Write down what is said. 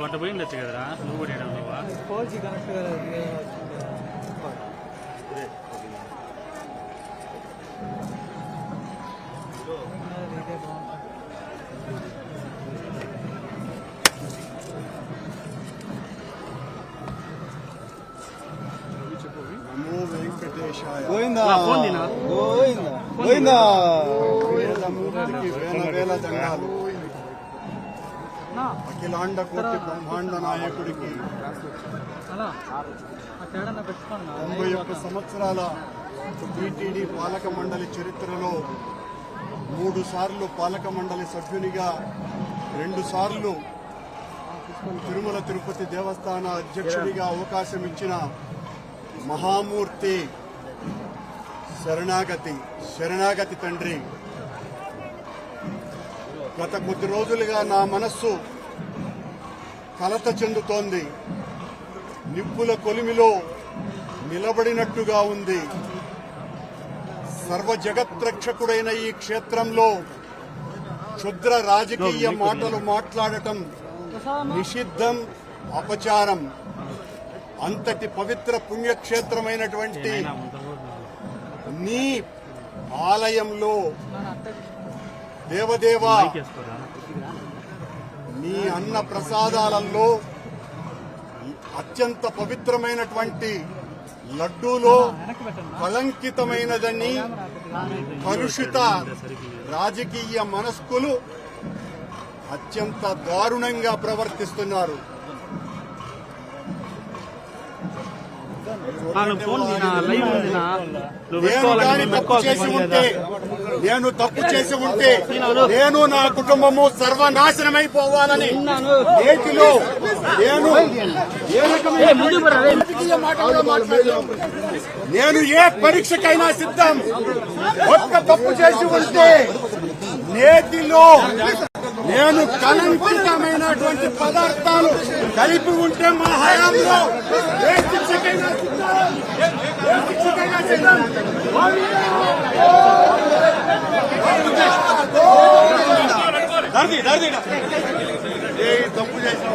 వంట పోయిండొచ్చు కదరా నువ్వు కూడా నువ్వా కోచి కనెక్ట్ నమో వెంకటేశాయ గోవిందా గోవిందా గోవిందా వేలమూర్తికి వేల వేల దండాలు. అఖిలాండ కోటి బ్రహ్మాండ నాయకుడికి 91 సంవత్సరాల టీటీడీ పాలక మండలి చరిత్రలో 3 సార్లు పాలక మండలి సభ్యునిగా 2 సార్లు తిరుమల తిరుపతి దేవస్థాన అధ్యక్షుడిగా అవకాశం ఇచ్చిన మహామూర్తి శరణాగతి తండ్రి. గత కొద్ది రోజులుగా నా మనస్సు కలత చెందుతోంది. నిప్పుల కొలిమిలో నిలబడినట్టుగా ఉంది. సర్వ జగత్రక్షకుడైన ఈ క్షేత్రంలో క్షుద్ర రాజకీయ మాటలు మాట్లాడటం నిషిద్ధం, అపచారం. అంతటి పవిత్ర పుణ్యక్షేత్రమైనటువంటి నీ ఆలయంలో దేవదేవా నీ అన్న ప్రసాదాలలో అత్యంత పవిత్రమైనటువంటి లడ్డూలో కళంకితమైనదని కలుషిత రాజకీయ మనస్కులు అత్యంత దారుణంగా ప్రవర్తిస్తున్నారు. నేను తప్పు చేసి ఉంటే నేను నా కుటుంబము సర్వనాశనమైపోవాలని నేటిలో నేను ఏ పరీక్షకైనా సిద్ధం. ఒక్క తప్పు చేసి ఉంటే నేటిలో నేను కలంకితమైనటువంటి పదార్థాలు కలిపి ఉంటే మా హయాంలో ఏ శిక్షకైనా సిద్ధం. తప్పు చేసిన